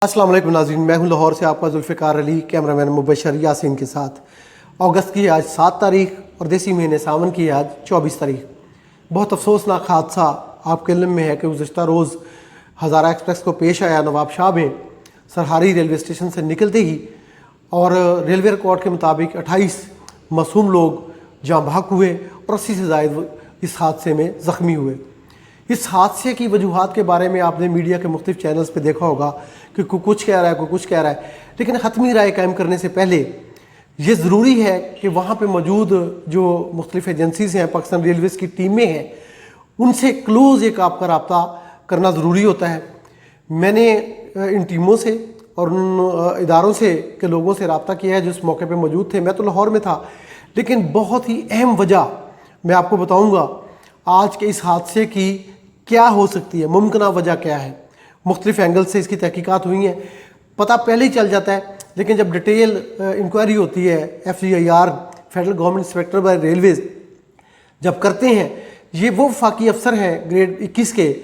अस्सलाम वालेकुम नाज़रीन, मैं हूं लाहौर से आपका जुल्फ़िकार अली, कैमरामैन मुबशर यासीन के साथ। अगस्त की आज 7 तारीख और देसी महीने सावन की आज 24 तारीख। बहुत अफसोसनाक हादसा आपके इल्म में है कि गुज़श्ता रोज़ हज़ारा एक्सप्रेस को पेश आया नवाब शाह में सरहारी रेलवे स्टेशन से निकलते ही, और रेलवे रिकॉर्ड के मुताबिक 28 मासूम लोग जाँ बहक हुए और 80 से ज़ायद इस हादसे में ज़ख्मी हुए। इस हादसे की वजूहात के बारे में आपने मीडिया के मुख्तलिफ चैनल्स पे देखा होगा कि कोई कुछ कह रहा है, कोई कुछ कह रहा है, लेकिन हतमी राय कायम करने से पहले ये ज़रूरी है कि वहाँ पे मौजूद जो मुख्तलिफ एजेंसीज़ हैं, पाकिस्तान रेलवेज़ की टीमें हैं, उनसे क्लोज़ एक आपका रब्ता करना ज़रूरी होता है। मैंने इन टीमों से और उन इदारों से के लोगों से रब्ता किया है जो इस मौके पर मौजूद थे। मैं तो लाहौर में था, लेकिन बहुत ही अहम वजह मैं आपको बताऊँगा आज के इस हादसे की क्या हो सकती है, मुमकिन वजह क्या है। मुख्तलिफ एंगल से इसकी तहकीकात हुई हैं, पता पहले ही चल जाता है, लेकिन जब डिटेल इंक्वायरी होती है FGIR federal government inspector by railways जब करते हैं, ये वो वफाकी अफसर हैं ग्रेड 21 के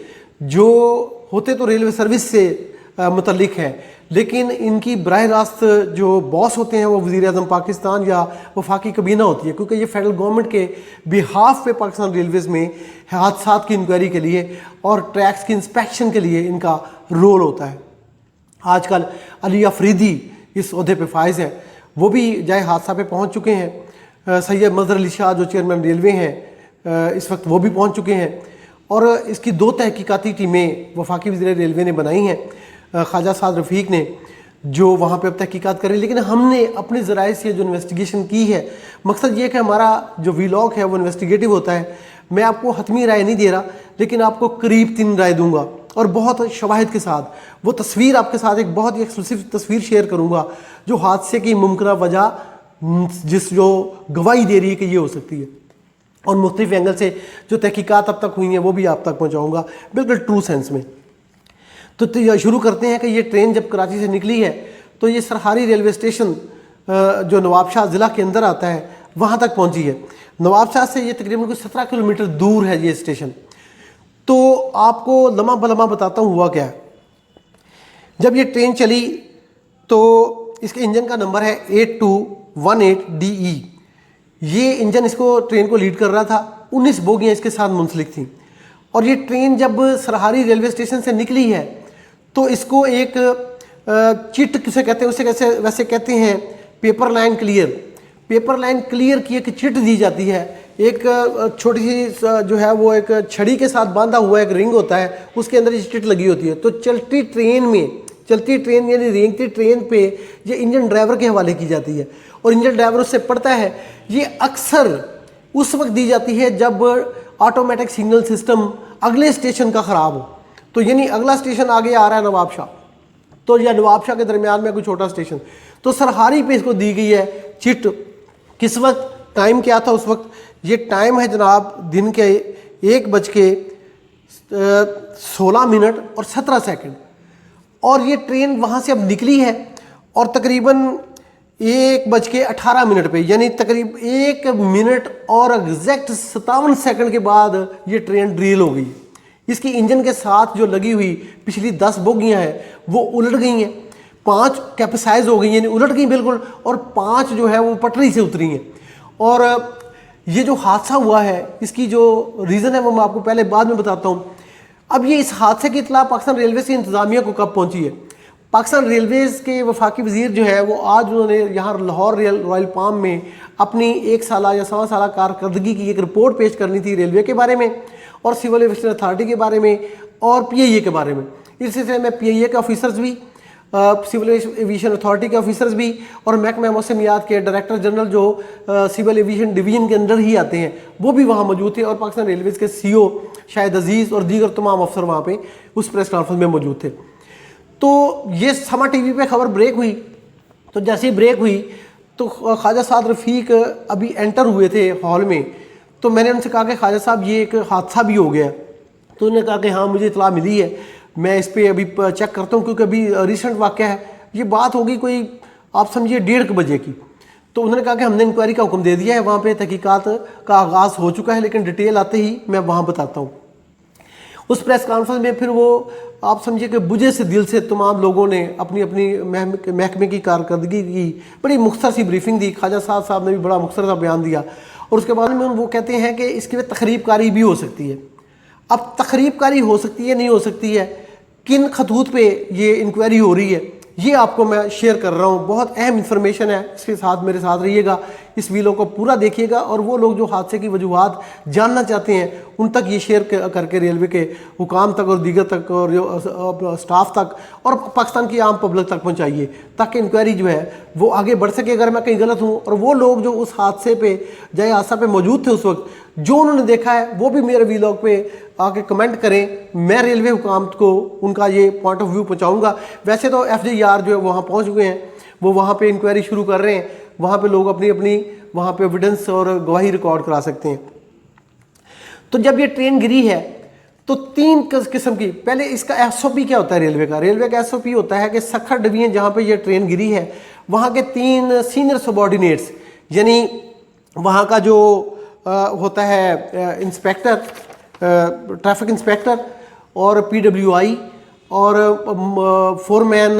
जो होते तो रेलवे सर्विस से मुतल्लिक हैं, लेकिन इनकी बराह रास्त जो बॉस होते हैं वो वज़ीर आज़म पाकिस्तान या वफाकी कबीना होती है, क्योंकि ये फेडरल गवर्नमेंट के बिहाफ पे पाकिस्तान रेलवेज़ में हादसात की इंक्वायरी के लिए और ट्रैक्स की इंस्पेक्शन के लिए इनका रोल होता है। आजकल अली अफरीदी इस ओहदे पे फायज़ है, वो भी जाए हादसा पे पहुँच चुके हैं। सैयद मज़हर अली शाह जो चेयरमैन रेलवे हैं इस वक्त वो भी पहुँच चुके हैं, और इसकी 2 तहकीकाती टीमें वफाकी वज़ीर रेलवे ने बनाई हैं, ख्वाजा साद रफ़ीक ने, जो वहाँ पे अब तहकीकात करें। लेकिन हमने अपने ज़राए से जो इन्वेस्टिगेशन की है, मकसद ये कि हमारा जो वीलॉग है वो इन्वेस्टिगेटिव होता है। मैं आपको हतमी राय नहीं दे रहा, लेकिन आपको करीब 3 राय दूंगा और बहुत शवाहिद के साथ वो तस्वीर आपके साथ एक बहुत ही एक्सक्लूसिव तस्वीर शेयर करूँगा जो हादसे की मुमकिन वजह जो गवाही दे रही है कि ये हो सकती है, और मुख्तलिफ एंगल से जो तहकीकात अब तक हुई हैं वो भी आप तक पहुँचाऊँगा बिल्कुल ट्रू सेंस में। तो शुरू करते हैं कि ये ट्रेन जब कराची से निकली है तो ये सरहारी रेलवे स्टेशन जो नवाबशाह ज़िला के अंदर आता है वहाँ तक पहुँची है। नवाबशाह से ये तकरीबन कुछ 17 किलोमीटर दूर है ये स्टेशन। तो आपको लम्हा बलम्हा बताता हूँ हुआ क्या है। जब ये ट्रेन चली तो इसके इंजन का नंबर है 8218DE। ये इंजन इसको ट्रेन को लीड कर रहा था, 19 बोगियाँ इसके साथ मुंसलिक थीं। और ये ट्रेन जब सरहारी रेलवे स्टेशन से निकली है तो इसको एक चिट किसे कहते हैं, उसे कैसे वैसे कहते हैं paper line clear. Paper line clear की एक चिट दी जाती है, एक छोटी सी जो है वो एक छड़ी के साथ बांधा हुआ एक रिंग होता है, उसके अंदर ये चिट लगी होती है। तो चलती ट्रेन यानी रेंगती ट्रेन पे ये इंजन ड्राइवर के हवाले की जाती है, और इंजन ड्राइवर उससे पढ़ता है। ये अक्सर उस वक्त दी जाती है जब ऑटोमेटिक सिग्नल सिस्टम अगले स्टेशन का ख़राब हो। तो यानी अगला स्टेशन आगे आ रहा है नवाबशाह, तो या नवाबशाह के दरमियान में कोई छोटा स्टेशन, तो सरहारी पे इसको दी गई है चिट। किस वक्त, टाइम क्या था उस वक्त, ये टाइम है जनाब दिन के 1:16 और ये ट्रेन वहाँ से अब निकली है और तकरीबन 1:18 पे, यानी तकरीब 1 मिनट और एग्जैक्ट 57 सेकंड के बाद ये ट्रेन ड्रील हो गई। इसकी इंजन के साथ जो लगी हुई पिछली 10 बोगियाँ हैं वो उलट गई हैं, 5 कैपेसाइज हो गई यानी उलट गई बिल्कुल, और 5 जो है वो पटरी से उतरी हैं। और ये जो हादसा हुआ है इसकी जो रीज़न है वो मैं आपको पहले बाद में बताता हूँ। अब ये इस हादसे की इतला पाकिस्तान रेलवे की इंतज़ामिया को कब पहुँची है। पाकिस्तान रेलवेज़ के वफाकी वज़ीर जो है वो आज उन्होंने यहाँ लाहौर रॉयल पाम में अपनी 1 साल या 1.25 साल कारकर्दगी की एक रिपोर्ट पेश करनी थी रेलवे के बारे में और सिविल एविएशन अथॉरिटी के बारे में और PIA के बारे में। इस सिलसिले में PIA के ऑफिसर्स भी, सिविल एविएशन अथॉरिटी के ऑफिसर्स भी और महकमा मौसमियात के डायरेक्टर जनरल जो सिविल एविएशन डिवीज़न के अंदर ही आते हैं वो भी वहाँ मौजूद थे, और पाकिस्तान रेलवेज़ के CEO शाहिद अजीज़ और दीगर तमाम अफसर वहाँ पे उस प्रेस कॉन्फ्रेंस में मौजूद थे। तो ये समा TV पे खबर ब्रेक हुई, तो जैसे ही ब्रेक हुई तो ख्वाजा साद रफ़ीक अभी एंटर हुए थे हॉल में। तो मैंने उनसे कहा कि ख्वाजा साहब ये एक हादसा भी हो गया। तो उन्होंने कहा कि हाँ मुझे इतला मिली है, मैं इस पर अभी चेक करता हूँ, क्योंकि अभी रिसेंट वाक़या है। ये बात होगी कोई आप समझिए 1:30 बजे की। तो उन्होंने कहा कि हमने इंक्वायरी का हुक्म दे दिया है, वहाँ पे तहकीकात का आगाज़ हो चुका है, लेकिन डिटेल आते ही मैं वहाँ बताता हूँ। उस प्रेस कॉन्फ्रेंस में फिर वो आप समझिए कि बुझे से दिल से तमाम लोगों ने अपनी अपनी महकमे की कारकर्दगी की बड़ी मुख्तसर सी ब्रीफिंग दी। ख्वाजा साहब ने भी बड़ा मुख्तसर सा बयान दिया और उसके बाद में वो कहते हैं कि इसके लिए तखरीब कारी भी हो सकती है। अब तखरीब कारी हो सकती है नहीं हो सकती है, किन खतूत पे ये इंक्वायरी हो रही है, ये आपको मैं शेयर कर रहा हूँ। बहुत अहम इंफॉर्मेशन है, इसके साथ मेरे साथ रहिएगा, इस वीडियो को पूरा देखिएगा और वो लोग जो हादसे की वजूहात जानना चाहते हैं उन तक ये शेयर करके रेलवे के हुकाम तक और दीगर तक और जो स्टाफ तक और पाकिस्तान की आम पब्लिक तक पहुँचाइए ताकि इंक्वायरी जो है वो आगे बढ़ सके। अगर मैं कहीं गलत हूँ और वो लोग जो उस हादसे पे जाए हादसा पे मौजूद थे उस वक्त, जो उन्होंने देखा है वो भी मेरे वीलॉग पे आके कमेंट करें, मैं रेलवे हुकाम को उनका ये पॉइंट ऑफ व्यू पहुंचाऊंगा। वैसे तो FJR जो है वहाँ पहुंच गए हैं, वो वहाँ पे इंक्वायरी शुरू कर रहे हैं, वहाँ पे लोग अपनी अपनी वहाँ पे एविडेंस और गवाही रिकॉर्ड करा सकते हैं। तो जब ये ट्रेन गिरी है तो 3 किस्म की, पहले इसका SOP क्या होता है रेलवे का? रेलवे का SOP होता है कि सखर डिवीजन जहाँ पे ये ट्रेन गिरी है वहाँ के 3 सीनियर सबॉर्डिनेट्स, यानी वहाँ का जो होता है इंस्पेक्टर, ट्रैफिक इंस्पेक्टर और PWI और फोरमैन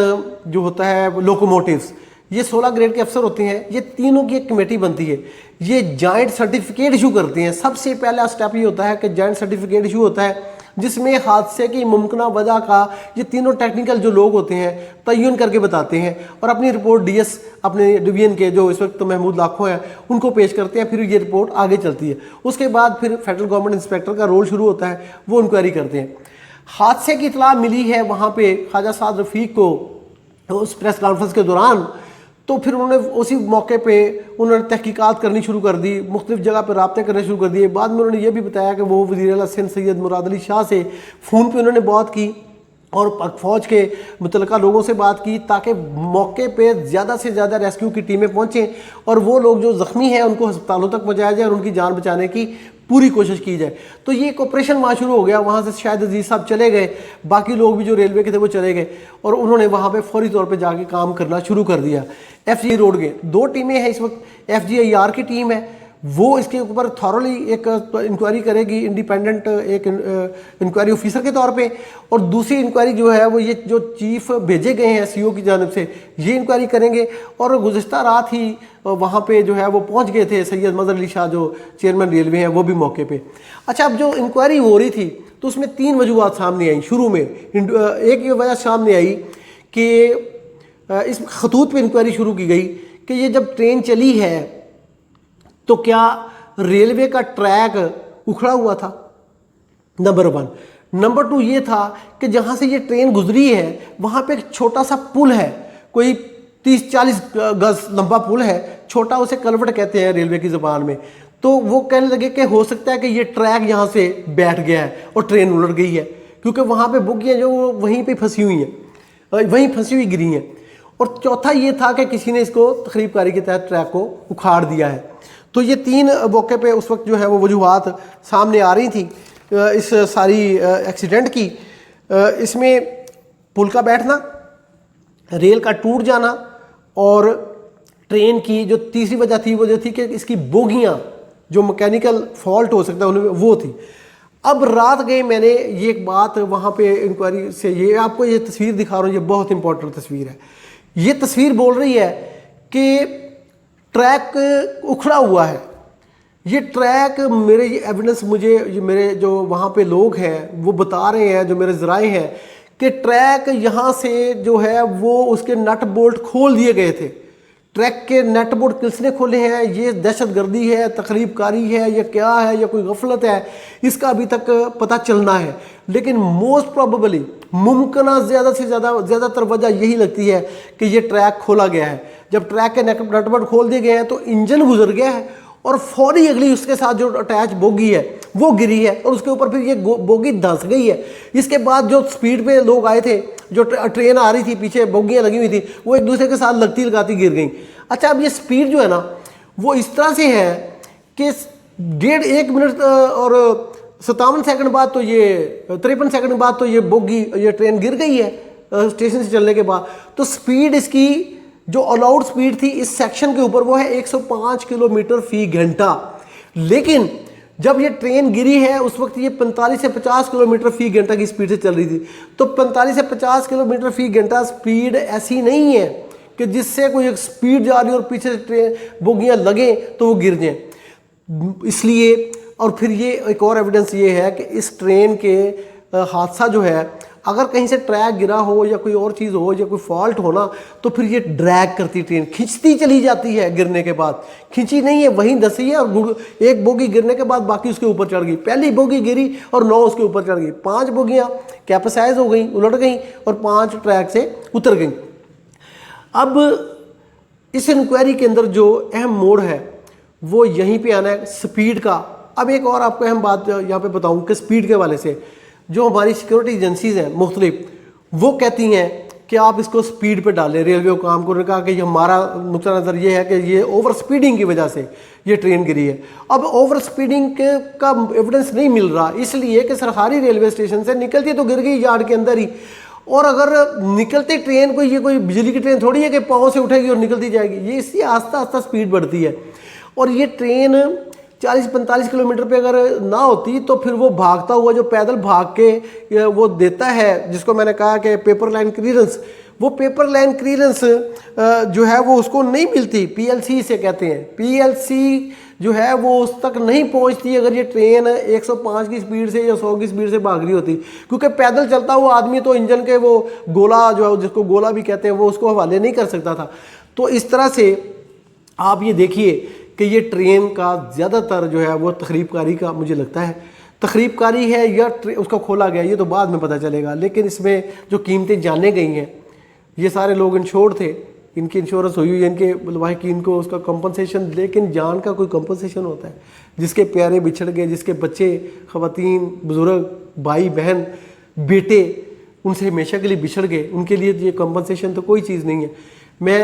जो होता है लोकोमोटिव्स, ये 16 ग्रेड के अफसर होते हैं। ये तीनों की एक कमेटी बनती है, ये जॉइंट सर्टिफिकेट इशू करते हैं। सबसे पहला स्टेप ये होता है कि जॉइंट सर्टिफिकेट इशू होता है जिसमें हादसे की मुमकिना वजह का ये तीनों टेक्निकल जो लोग होते हैं तयन करके बताते हैं और अपनी रिपोर्ट DS अपने डिवीजन के जो इस वक्त तो महमूद लाखों हैं उनको पेश करते हैं। फिर ये रिपोर्ट आगे चलती है। उसके बाद फिर फेडरल गवर्नमेंट इंस्पेक्टर का रोल शुरू होता है, वो इंक्वायरी करते हैं। हादसे की इतला मिली है वहाँ पे ख्वाजा साद रफ़ीक को उस प्रेस कॉन्फ्रेंस के दौरान, तो फिर उन्होंने उसी मौके पे उन्होंने तहकीकात करनी शुरू कर दी, मुख्तलिफ जगह पर राब्ते करने शुरू कर दिए। बाद में उन्होंने ये भी बताया कि वो वज़ीर आला सिंध सैयद मुराद अली शाह से फ़ोन पे उन्होंने बात की और पाक फ़ौज के मुतल्लिका लोगों से बात की ताकि मौके पे ज़्यादा से ज़्यादा रेस्क्यू की टीमें पहुँचें और वो लोग जो ज़ख्मी हैं उनको अस्पतालों तक पहुँचाया जाए और उनकी जान बचाने की पूरी कोशिश की जाए। तो ये एक ऑपरेशन वहाँ शुरू हो गया। वहाँ से शायद अजीज़ साहब चले गए, बाकी लोग भी जो रेलवे के थे वो चले गए और उन्होंने वहाँ पे फौरी तौर पे जाके काम करना शुरू कर दिया। FJ रोड के 2 टीमें हैं इस वक्त, FJIR की टीम है, वो इसके ऊपर थॉरली एक इंक्वायरी करेगी इंडिपेंडेंट एक इंक्वायरी ऑफिसर के तौर पे, और दूसरी इंक्वायरी जो है वो ये जो चीफ भेजे गए हैं CO की जानिब से ये इंक्वायरी करेंगे। और गुज़िश्ता रात ही वहाँ पे जो है वो पहुँच गए थे सैयद मज़हर अली शाह जो चेयरमैन रेलवे हैं वो भी मौके पे। अच्छा, अब जो इंक्वायरी हो रही थी तो उसमें 3 वजूहात सामने आई। शुरू में एक ये वजह सामने आई कि इस खतूत पे इंक्वायरी शुरू की गई कि ये जब ट्रेन चली है तो क्या रेलवे का ट्रैक उखड़ा हुआ था, नंबर 1। नंबर 2 ये था कि जहाँ से ये ट्रेन गुजरी है वहाँ पे एक छोटा सा पुल है, कोई 30-40 गज लंबा पुल है, छोटा, उसे कलवट कहते हैं रेलवे की ज़बान में। तो वो कहने लगे कि हो सकता है कि ये ट्रैक यहाँ से बैठ गया है और ट्रेन उलट गई है, क्योंकि वहाँ पे बोगियाँ जो वहीं पे फंसी हुई हैं, वहीं फंसी हुई गिरी हैं। और चौथा ये था कि किसी ने इसको तखरीब कारी के तहत ट्रैक को उखाड़ दिया है। तो ये 3 मौके पे उस वक्त जो है वो वजूहात सामने आ रही थी इस सारी एक्सीडेंट की। इसमें पुल का बैठना, रेल का टूट जाना और ट्रेन की जो तीसरी वजह थी वो जो थी कि इसकी बोगियाँ जो मैकेनिकल फॉल्ट हो सकता है उनमें वो थी। अब रात गए मैंने ये एक बात वहाँ पे इंक्वायरी से, ये आपको ये तस्वीर दिखा रहा हूँ, ये बहुत इंपॉर्टेंट तस्वीर है। ये तस्वीर बोल रही है कि ट्रैक उखड़ा हुआ है। ये ट्रैक मेरे ये एविडेंस मुझे मेरे जो वहाँ पे लोग हैं वो बता रहे हैं, जो मेरे ज़राए हैं, कि ट्रैक यहाँ से जो है वो उसके नट बोल्ट खोल दिए गए थे। ट्रैक के नट बोल्ट किसने खोले हैं? ये दहशतगर्दी है, तखरीब कारी है, या क्या है, या कोई गफलत है, इसका अभी तक पता चलना है। लेकिन मोस्ट प्रोबेबली मुमकिन ज़्यादा से ज़्यादातर वजह यही लगती है कि ये ट्रैक खोला गया है। जब ट्रैक के नट बोल्ट खोल दिए गए हैं तो इंजन गुजर गया है और फौरी अगली उसके साथ जो अटैच बोगी है वो गिरी है और उसके ऊपर फिर ये बोगी धंस गई है। इसके बाद जो स्पीड पे लोग आए थे, जो ट्रेन आ रही थी, पीछे बोगियाँ लगी हुई थी, वो एक दूसरे के साथ लगती लगाती गिर गई। अच्छा, अब ये स्पीड जो है ना वो इस तरह से है कि 1.5 मिनट और 57 सेकंड बाद तो ये 53 सेकंड बाद तो ये बोगी, ये ट्रेन गिर गई है स्टेशन से चलने के बाद। तो स्पीड इसकी जो अलाउड स्पीड थी इस सेक्शन के ऊपर वो है 105 किलोमीटर फी घंटा। लेकिन جب یہ ٹرین گری ہے اس وقت یہ 45 سے 50 کلومیٹر فی گھنٹہ کی سپیڈ سے چل رہی تھی. تو 45 سے 50 کلومیٹر فی گھنٹہ سپیڈ ایسی نہیں ہے کہ جس سے کوئی ایک سپیڈ جا رہی ہے اور پیچھے سے ٹرین بوگیاں لگیں تو وہ گر جائیں. اس لیے اور پھر یہ ایک اور ایویڈنس یہ ہے کہ اس ٹرین کے حادثہ جو ہے اگر کہیں سے ٹریک گرا ہو یا کوئی اور چیز ہو یا کوئی فالٹ ہونا تو پھر یہ ڈریگ کرتی ٹرین کھنچتی چلی جاتی ہے. گرنے کے بعد کھنچی نہیں ہے, وہیں دسی ہے, اور ایک بوگی گرنے کے بعد باقی اس کے اوپر چڑھ گئی. پہلی بوگی گری اور 9 اس کے اوپر چڑھ گئی. 5 بوگیاں کیپسائز ہو گئیں, الٹ گئیں, اور 5 ٹریک سے اتر گئیں. اب اس انکوائری کے اندر جو اہم موڑ ہے وہ یہیں پہ آنا ہے, سپیڈ کا. اب ایک اور آپ کو اہم بات یہاں پہ بتاؤں کہ سپیڈ کے حوالے سے جو ہماری سیکورٹی ایجنسیز ہیں مختلف, وہ کہتی ہیں کہ آپ اس کو سپیڈ پہ ڈالیں. ریلوے کو کام کرنے کا کہ ہمارا نقطہ نظر یہ ہے کہ یہ اوور سپیڈنگ کی وجہ سے یہ ٹرین گری ہے. اب اوور سپیڈنگ کا ایویڈنس نہیں مل رہا, اس لیے کہ سرکاری ریلوے اسٹیشن سے نکلتی تو گر گئی یارڈ کے اندر ہی. اور اگر نکلتے ٹرین کو, یہ کوئی بجلی کی ٹرین تھوڑی ہے کہ پاؤں سے اٹھے گی اور نکلتی جائے گی, یہ اس سے آہستہ آہستہ سپیڈ بڑھتی ہے. اور یہ ٹرین 40-45 کلومیٹر پہ اگر نہ ہوتی تو پھر وہ بھاگتا ہوا جو پیدل بھاگ کے وہ دیتا ہے, جس کو میں نے کہا کہ پیپر لائن کلیئرنس, وہ پیپر لائن کلیئرنس جو ہے وہ اس کو نہیں ملتی. PLC سے کہتے ہیں, PLC جو ہے وہ اس تک نہیں پہنچتی اگر یہ ٹرین 105 کی سپیڈ سے یا 100 کی سپیڈ سے بھاگ رہی ہوتی, کیونکہ پیدل چلتا ہوا آدمی تو انجن کے وہ گولا جو ہے, جس کو گولا بھی کہتے ہیں, وہ اس کو حوالے نہیں کر سکتا تھا. تو اس طرح سے آپ یہ دیکھیے کہ یہ ٹرین کا زیادہ تر جو ہے وہ تخریب کاری کا مجھے لگتا ہے تخریب کاری ہے یا اس کو کھولا گیا, یہ تو بعد میں پتہ چلے گا. لیکن اس میں جو قیمتیں جانے گئی ہیں, یہ سارے لوگ انشورڈ تھے, ان کی انشورنس ہوئی ہوئی ہے, ان کے لاحقین کو اس کا کمپنسیشن, لیکن جان کا کوئی کمپنسیشن ہوتا ہے. جس کے پیارے بچھڑ گئے, جس کے بچے, خواتین, بزرگ, بھائی بہن, بیٹے ان سے ہمیشہ کے لیے بچھڑ گئے, ان کے لیے یہ کمپنسیشن تو کوئی چیز نہیں ہے. میں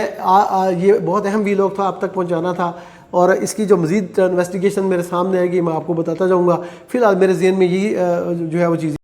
یہ بہت اہم ویلاگ تھا, آپ تک پہنچانا تھا, اور اس کی جو مزید انویسٹیگیشن میرے سامنے آئے گی میں آپ کو بتاتا جاؤں گا. فی الحال میرے ذہن میں یہی جو ہے وہ چیز